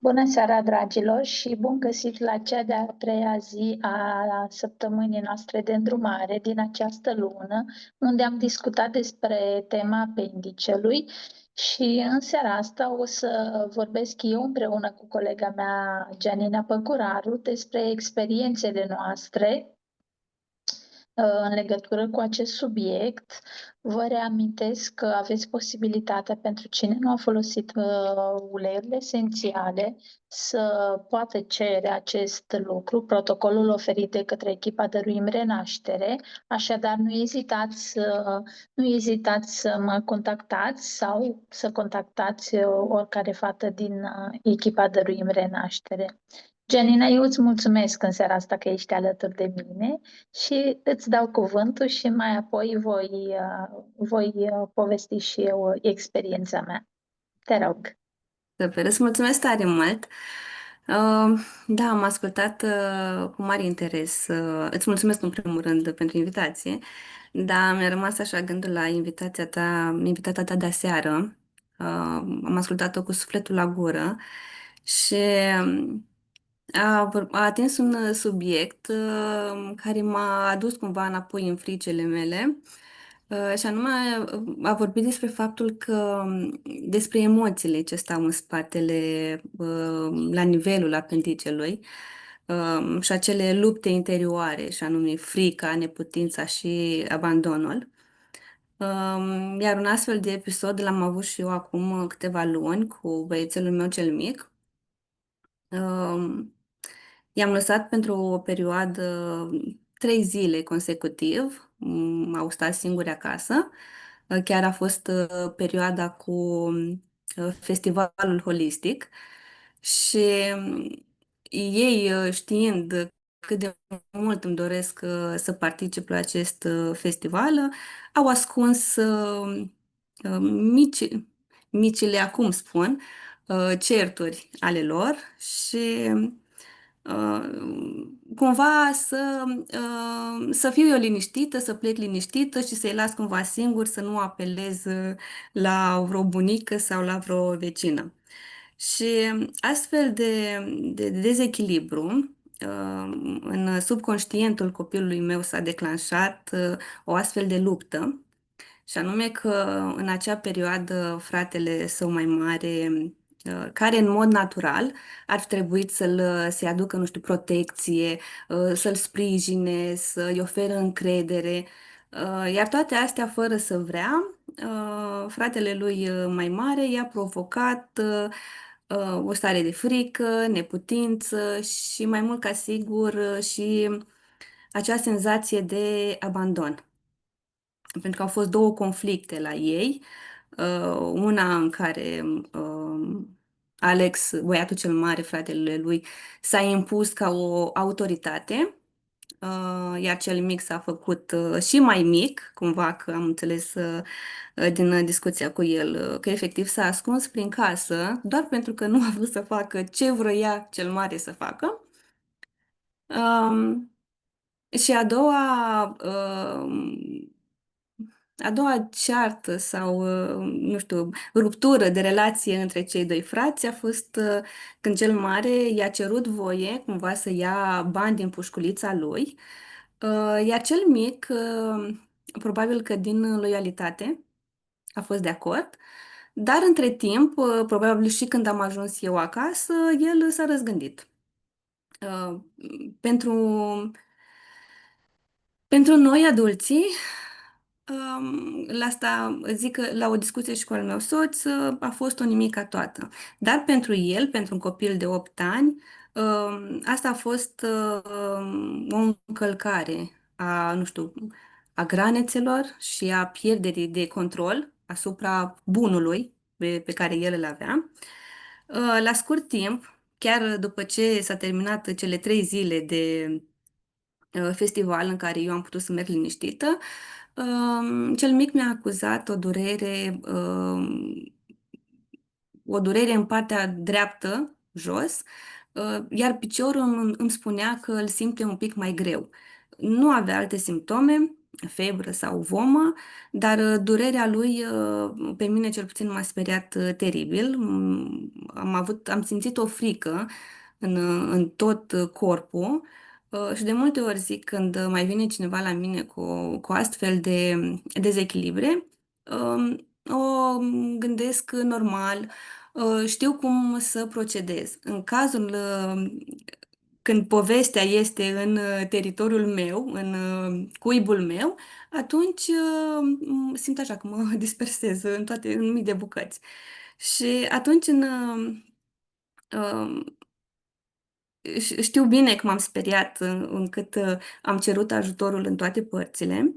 Bună seara, dragilor, și bun găsit la cea de-a treia zi a săptămânii noastre de îndrumare din această lună, unde am discutat despre tema apendicelui și în seara asta o să vorbesc eu împreună cu colega mea, Gianina Păcuraru, despre experiențele noastre în legătură cu acest subiect. Vă reamintesc că aveți posibilitatea, pentru cine nu a folosit uleiurile esențiale, să poată cere acest lucru, protocolul oferit de către echipa Dăruim Renaștere. Așadar, nu ezitați să mă contactați sau să contactați oricare fată din echipa Dăruim Renaștere. Janina, eu îți mulțumesc în seara asta că ești alături de mine și îți dau cuvântul și mai apoi voi povesti și eu experiența mea. Te rog. Super, îți mulțumesc tare mult. Da, am ascultat cu mare interes. Îți mulțumesc în primul rând pentru invitație, dar mi-a rămas așa gândul la invitația ta de aseară. Am ascultat-o cu sufletul la gură și a atins un subiect care m-a adus cumva înapoi în fricele mele. Și anume a vorbit despre faptul că despre emoțiile ce stau în spatele la nivelul apendicelui și acele lupte interioare, și anume frica, neputința și abandonul. Iar un astfel de episod l-am avut și eu acum câteva luni cu băiețelul meu cel mic. Um, I-am lăsat pentru o perioadă 3 zile consecutiv. Au stat singuri acasă. Chiar a fost perioada cu festivalul holistic și ei, știind cât de mult îmi doresc să particip la acest festival, au ascuns mici, micile, acum spun, certuri ale lor și cumva să fiu eu liniștită, să plec liniștită și să-i las cumva singur, să nu apelez la vreo bunică sau la vreo vecină. Și astfel de dezechilibru în subconștientul copilului meu s-a declanșat o astfel de luptă, și anume că în acea perioadă fratele său mai mare, care în mod natural ar fi trebuit să-i aducă, nu știu, protecție, să-l sprijine, să-i ofere încredere, iar toate astea fără să vrea, fratele lui mai mare i-a provocat o stare de frică, neputință și mai mult ca sigur și acea senzație de abandon, pentru că au fost două conflicte la ei. Una în care Alex, băiatul cel mare, fratele lui, s-a impus ca o autoritate, iar cel mic s-a făcut și mai mic, cumva, că am înțeles din discuția cu el, că efectiv s-a ascuns prin casă doar pentru că nu a vrut să facă ce vroia cel mare să facă. Um, și a doua ceartă sau, nu știu, ruptură de relație între cei doi frați a fost când cel mare i-a cerut voie cumva să ia bani din pușculița lui, iar cel mic, probabil că din loialitate, a fost de acord, dar între timp, probabil și când am ajuns eu acasă, el s-a răzgândit. Uh, Pentru Pentru noi, adulții, la asta zic că la o discuție și cu al meu soț a fost o nimica toată. Dar pentru el, pentru un copil de 8 ani, asta a fost o încălcare a, nu știu, a granițelor și a pierderii de control asupra bunului pe care el îl avea. La scurt timp, chiar după ce s-a terminat cele 3 zile de festival în care eu am putut să merg liniștită, cel mic mi-a acuzat o durere în partea dreaptă, jos, iar piciorul îmi spunea că îl simte un pic mai greu. Nu avea alte simptome, febră sau vomă, dar durerea lui pe mine cel puțin m-a speriat teribil. Am simțit o frică în tot corpul și de multe ori zic când mai vine cineva la mine cu astfel de dezechilibre, o gândesc normal, știu cum să procedez. În cazul când povestea este în teritoriul meu, în cuibul meu, atunci simt așa că mă dispersez în mii de bucăți. Și atunci uh, știu bine că m-am speriat încât am cerut ajutorul în toate părțile,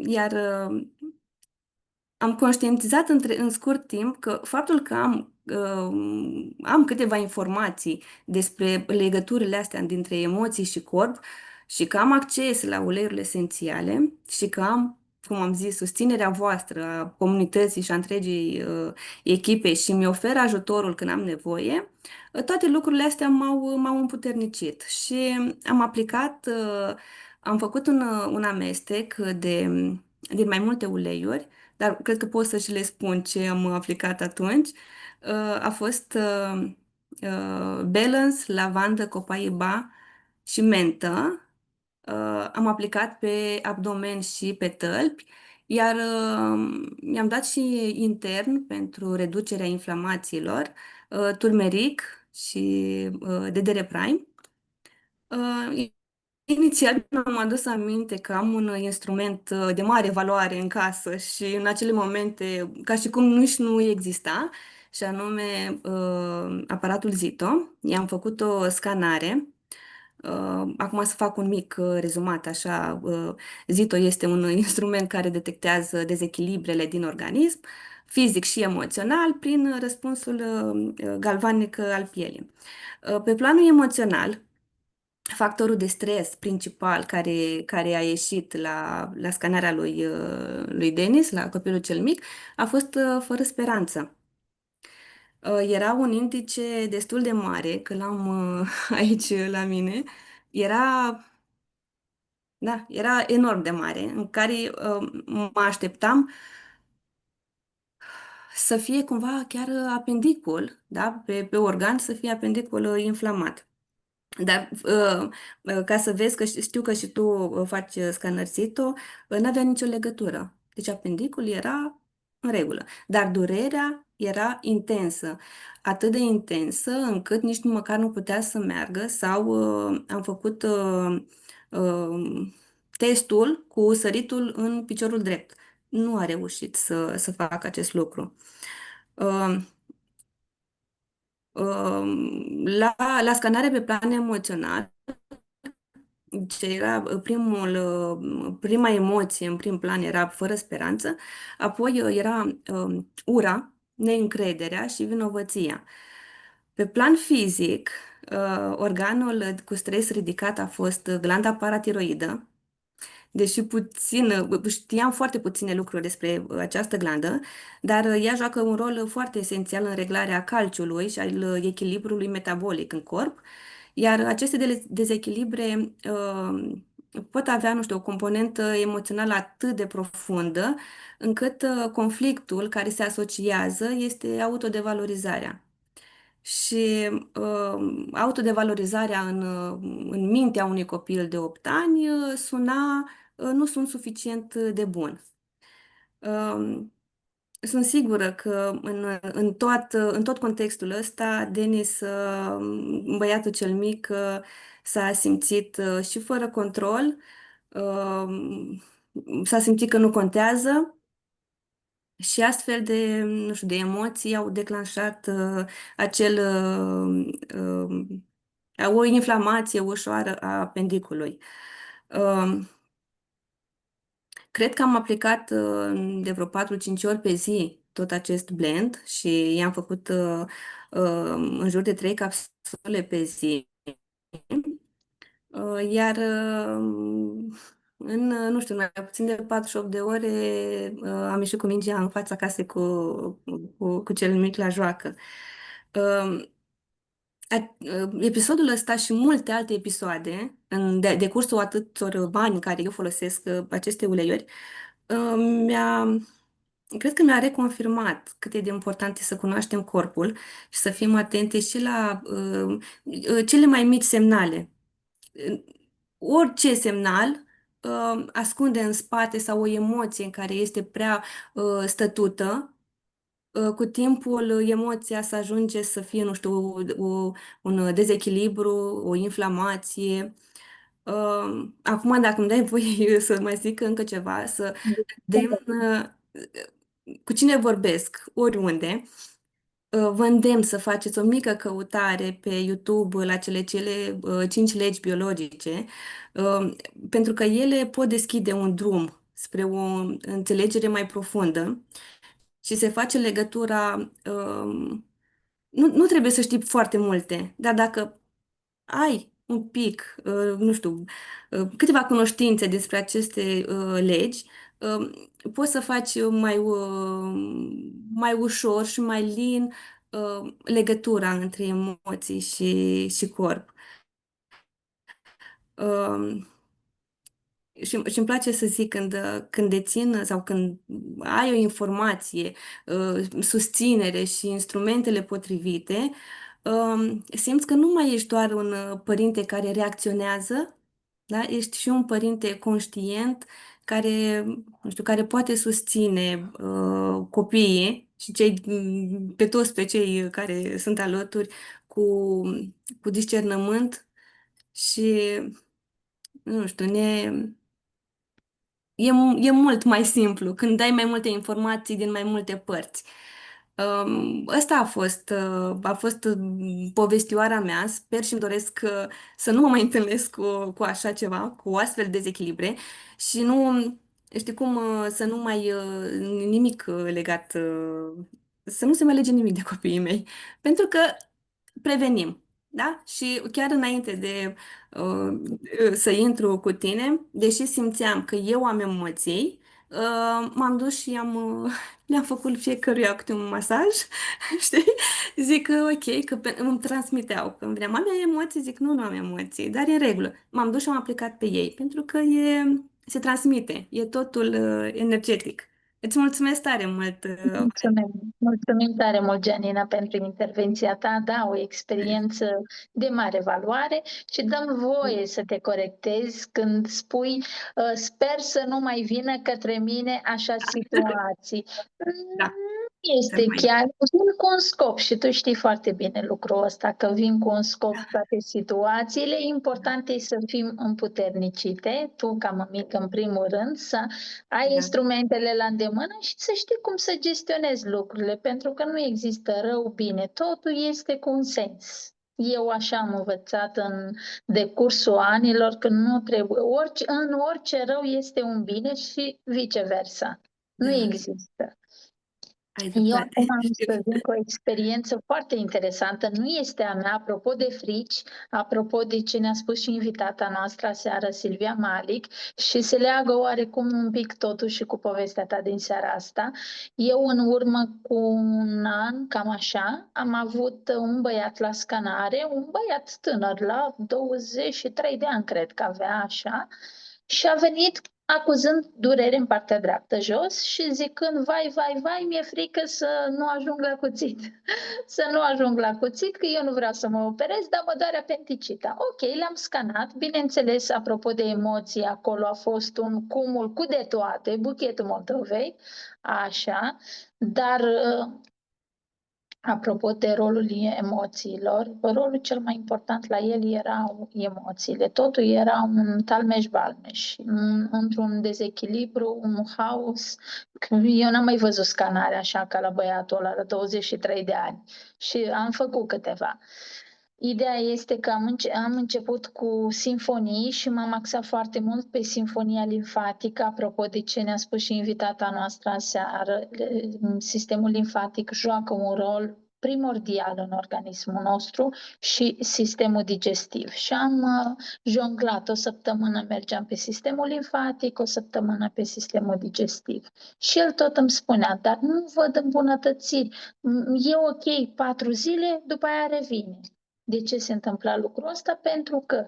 iar am conștientizat în scurt timp că faptul că am câteva informații despre legăturile astea dintre emoții și corp și că am acces la uleiurile esențiale și că am, cum am zis, susținerea voastră a comunității și a întregii echipe și mi oferă ajutorul când am nevoie, toate lucrurile astea m-au împuternicit și am aplicat, am făcut un amestec din mai multe uleiuri, dar cred că pot să și le spun ce am aplicat atunci. A fost Balance, lavandă, copaiba și mentă. Am aplicat pe abdomen și pe tălpi, iar mi-am dat și intern pentru reducerea inflamațiilor, turmeric și DDR Prime. Uh, Inițial mi-am adus aminte că am un instrument de mare valoare în casă și în acele momente, ca și cum nici nu exista, și anume aparatul Zito. I-am făcut o scanare. Acum să fac un mic rezumat, așa. Zito este un instrument care detectează dezechilibrele din organism, fizic și emoțional, prin răspunsul galvanic al pielii. Pe planul emoțional, factorul de stres principal care a ieșit la scanarea lui Denis, la copilul cel mic, a fost fără speranță. Era un indice destul de mare, că l-am aici la mine. Era, era enorm de mare, în care mă așteptam să fie cumva chiar apendicul, da? Pe organ să fie apendicul inflamat. Dar ca să vezi că știu că și tu faci scanărțitul, nu avea nicio legătură. Deci apendicul era în regulă, dar durerea era intensă, atât de intensă încât nici măcar nu putea să meargă sau am făcut testul cu săritul în piciorul drept. Nu a reușit să facă acest lucru. Uh, la scanare pe plan emoțional, ce era prima emoție în prim plan era fără speranță, apoi era ura, neîncrederea și vinovăția. Pe plan fizic, organul cu stres ridicat a fost glanda paratiroidă, deși știam foarte puține lucruri despre această glandă, dar ea joacă un rol foarte esențial în reglarea calciului și al echilibrului metabolic în corp, iar aceste dezechilibre pot avea, nu știu, o componentă emoțională atât de profundă, încât conflictul care se asociază este autodevalorizarea. Și autodevalorizarea în mintea unui copil de 8 ani suna nu sunt suficient de bun. Um, Sunt sigură că în tot contextul ăsta, Denis, băiatul cel mic, s-a simțit și fără control, um, s-a simțit că nu contează și astfel de, nu știu, de emoții au declanșat acel, o inflamație ușoară a apendicului. Um, Cred că am aplicat de vreo 4-5 ori pe zi tot acest blend și i-am făcut în jur de 3 capsule pe zi. Iar nu știu, mai puțin de 48 de ore am ieșit cu mingea în fața casei cu cel mic la joacă. Uh, Episodul ăsta și multe alte episoade, în decursul atâtor ani în care eu folosesc aceste uleiuri, uh, mi-a, cred că mi-a reconfirmat cât e de important e să cunoaștem corpul și să fim atente și la cele mai mici semnale. Orice semnal ascunde în spate sau o emoție în care este prea stătută, cu timpul emoția să ajunge să fie, nu știu, un dezechilibru, o inflamație. Acum, dacă îmi dai voie să mai zic încă ceva, să vedem cu cine vorbesc, oriunde. Vă îndemn să faceți o mică căutare pe YouTube la cele 5 legi biologice, uh, pentru că ele pot deschide un drum spre o înțelegere mai profundă și se face legătura. Nu trebuie să știi foarte multe, dar dacă ai un pic, nu știu, câteva cunoștințe despre aceste legi, poți să faci mai ușor și mai lin legătura între emoții și corp. Um, și îmi place să zic când dețin sau când ai o informație, susținere și instrumentele potrivite, simți că nu mai ești doar un părinte care reacționează, da? Ești și un părinte conștient care, nu știu, care poate susține copiii și pe cei care sunt alături cu, cu discernământ și, nu știu, e mult mai simplu când dai mai multe informații din mai multe părți. Ăsta a fost povestioara mea. Sper și îmi doresc să nu mă mai întâlnesc cu așa ceva, cu astfel de dezechilibre și nu, știi cum, să nu mai nimic legat, să nu se mai lege nimic de copiii mei. Pentru că prevenim. Da? Și chiar înainte de să intru cu tine, deși simțeam că eu am emoții, m-am dus și le-am făcut fiecăruia câte un masaj, știi? Zic că ok, că îmi transmiteau. Când vreau, am emoții, zic nu am emoții, dar e în regulă. M-am dus și am aplicat pe ei, pentru că se transmite, e totul energetic. Îți mulțumesc tare mult, Mulțumim, mulțumim tare mult, Gianina, pentru intervenția ta. Da, o experiență de mare valoare și dăm voie să te corectezi când spui sper să nu mai vină către mine așa situații. Da, Nu să nu este mai. chiar, vin cu un scop și tu știi foarte bine lucrul ăsta, că vin cu un scop toate situațiile. Important e să fim împuternicite, tu ca mămică în primul rând, să ai Da, instrumentele la îndemână și să știi cum să gestionezi lucrurile, pentru că nu există rău, bine, totul este cu un sens. Eu așa am învățat în decursul anilor că nu trebuie, în orice rău este un bine și viceversa. Nu da, există. ai Eu dreptate. acum am Știu. să vin cu o experiență foarte interesantă. Nu este a mea, apropo de frici, apropo de ce ne-a spus și invitata noastră aseară, Silvia Malic, și se leagă oarecum un pic totuși cu povestea ta din seara asta. Eu în urmă cu un an, cam așa, am avut un băiat la scanare, un băiat tânăr, la 23 de ani, cred că avea așa, și a venit acuzând durere în partea dreaptă jos și zicând, vai, vai, vai, mi-e frică să nu ajung la cuțit. Să nu ajung la cuțit, că eu nu vreau să mă operez, dar mă doare apendicita. Ok, l-am scanat. Bineînțeles, apropo de emoții, acolo a fost un cumul cu de toate, buchetul Moldovei, așa, dar apropo de rolul emoțiilor, rolul cel mai important la el erau emoțiile. Totul era un talmeș-balmeș, într-un dezechilibru, un haos. Eu n-am mai văzut scanare așa ca la băiatul ăla la 23 de ani și am făcut câteva. Ideea este că am început cu simfonii și m-am axat foarte mult pe simfonia limfatică, apropo de ce ne-a spus și invitata noastră aseară. Sistemul limfatic joacă un rol primordial în organismul nostru și sistemul digestiv. Și am jonglat o săptămână, mergeam pe sistemul limfatic, o săptămână pe sistemul digestiv. Și el tot îmi spunea, dar nu văd îmbunătățiri. E ok 4 zile, după aia revine. De ce se întâmpla lucrul ăsta? Pentru că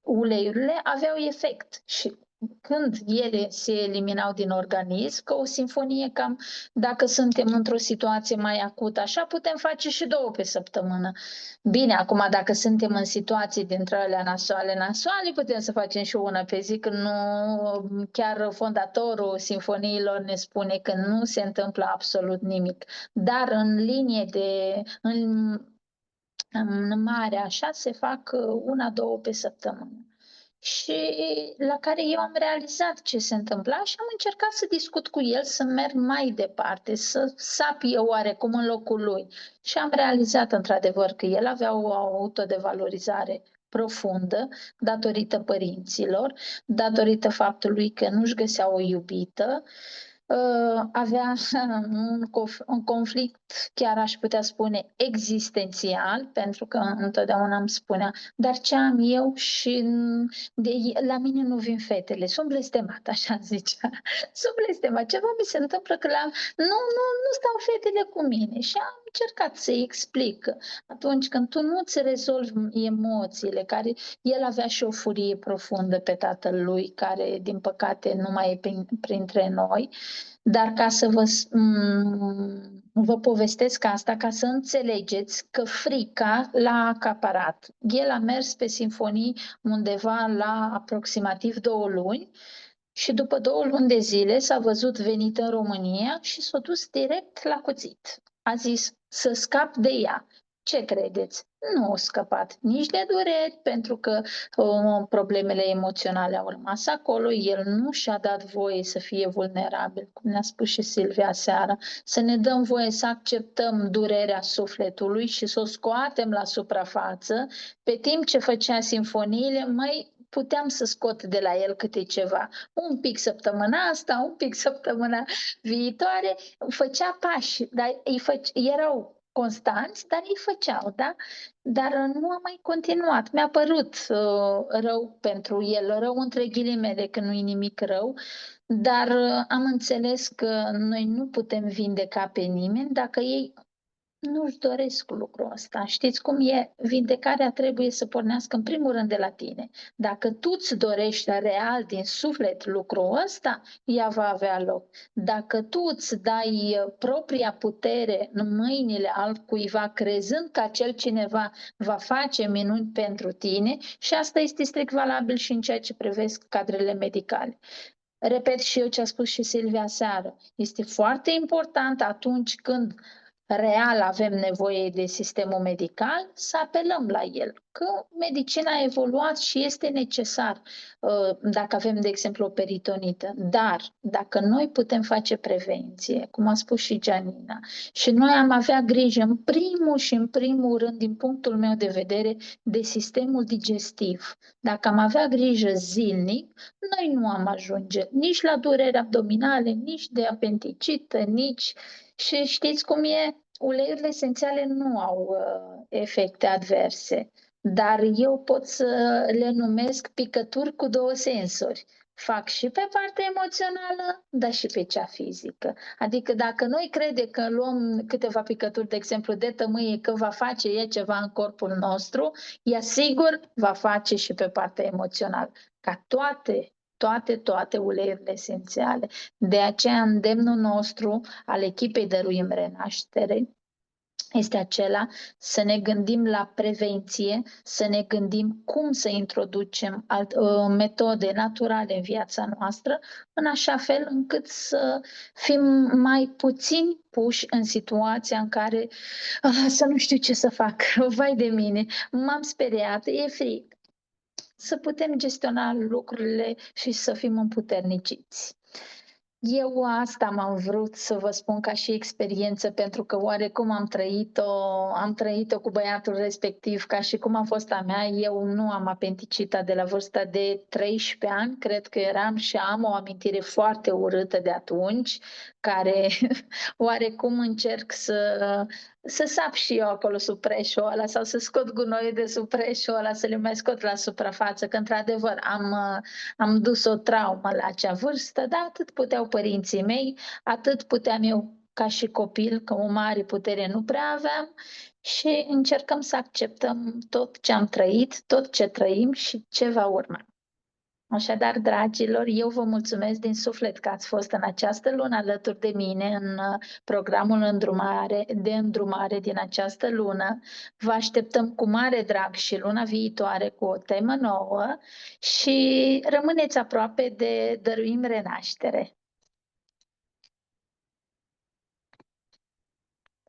uleiurile aveau efect și când ele se eliminau din organism, că o simfonie cam, dacă suntem într-o situație mai acută, așa putem face și 2 pe săptămână. Bine, acum dacă suntem în situații dintre alea nasoale, putem să facem și una pe zi, când nu, chiar fondatorul simfoniilor ne spune că nu se întâmplă absolut nimic. Dar în linie în mare, așa, se fac 1-2 pe săptămână. Și la care eu am realizat ce se întâmpla și am încercat să discut cu el, să merg mai departe, să sap eu oarecum în locul lui. Și am realizat într-adevăr că el avea o autodevalorizare profundă datorită părinților, datorită faptului că nu-și găsea o iubită, avea un conflict, chiar aș putea spune, existențial, pentru că întotdeauna îmi spunea, dar ce am eu și la mine nu vin fetele, sunt blestemat, așa zicea, sunt blestemat, ceva mi se întâmplă că nu stau fetele cu mine și am încercat să-i explic că atunci când tu nu-ți rezolvi emoțiile, care el avea și o furie profundă pe tatăl lui, care din păcate nu mai e printre noi, dar ca să vă povestesc asta, ca să înțelegeți că frica l-a acaparat. El a mers pe simfonii undeva la aproximativ 2 luni și după 2 luni de zile s-a văzut venit în România și s-a dus direct la cuțit. A zis să scap de ea. Ce credeți? Nu a scăpat nici de dureri, pentru că problemele emoționale au rămas acolo. El nu și-a dat voie să fie vulnerabil, cum ne-a spus și Silvia seara, să ne dăm voie să acceptăm durerea sufletului și să o scoatem la suprafață, pe timp ce făcea simfoniile, puteam să scot de la el câte ceva. Un pic săptămâna asta, un pic săptămâna viitoare, făcea pași, dar erau constanți, dar îi făceau, da? Dar nu am mai continuat. Mi-a părut rău pentru el, rău între ghilimele, că nu-i nimic rău, dar am înțeles că noi nu putem vindeca pe nimeni dacă ei nu-și doresc lucrul ăsta. Știți cum e? Vindecarea trebuie să pornească în primul rând de la tine. Dacă tu îți dorești real din suflet lucrul ăsta, ea va avea loc. Dacă tu îți dai propria putere în mâinile altcuiva, crezând că acel cineva va face minuni pentru tine, și asta este strict valabil și în ceea ce privesc cadrele medicale. Repet și eu ce a spus și Silvia seară. Este foarte important atunci când real avem nevoie de sistemul medical, să apelăm la el, că medicina a evoluat și este necesar dacă avem, de exemplu, o peritonită. Dar dacă noi putem face prevenție, cum a spus și Gianina, și noi am avea grijă în primul rând, din punctul meu de vedere, de sistemul digestiv. Dacă am avea grijă zilnic, noi nu am ajunge nici la dureri abdominale, nici de apendicită, nici... Și știți cum e? Uleiurile esențiale nu au efecte adverse, dar eu pot să le numesc picături cu 2 sensuri. Fac și pe partea emoțională, dar și pe cea fizică. Adică dacă noi credem că luăm câteva picături, de exemplu, de tămâie, că va face ea ceva în corpul nostru, ea sigur va face și pe partea emoțională. Ca toate uleiurile esențiale. De aceea îndemnul nostru al echipei Dăruim Renaștere este acela să ne gândim la prevenție, să ne gândim cum să introducem metode naturale în viața noastră, în așa fel încât să fim mai puțin puși în situația în care să nu știu ce să fac, vai de mine, m-am speriat, e fric. Să putem gestiona lucrurile și să fim împuterniciți. Eu asta m-am vrut să vă spun ca și experiență, pentru că oarecum am trăit-o cu băiatul respectiv ca și cum a fost a mea. Eu nu am apendicita de la vârsta de 13 ani, cred că eram, și am o amintire foarte urâtă de atunci, care oarecum încerc să sap și eu acolo sub preșul ăla sau să scot gunoiul de sub preșul ăla, să le mai scot la suprafață, că într-adevăr am dus o traumă la acea vârstă, dar atât puteau părinții mei, atât puteam eu ca și copil, că o mare putere nu prea aveam și încercăm să acceptăm tot ce am trăit, tot ce trăim și ce va urma. Așadar, dragilor, eu vă mulțumesc din suflet că ați fost în această lună alături de mine în programul de îndrumare din această lună. Vă așteptăm cu mare drag și luna viitoare cu o temă nouă și rămâneți aproape de Dăruim Renaștere.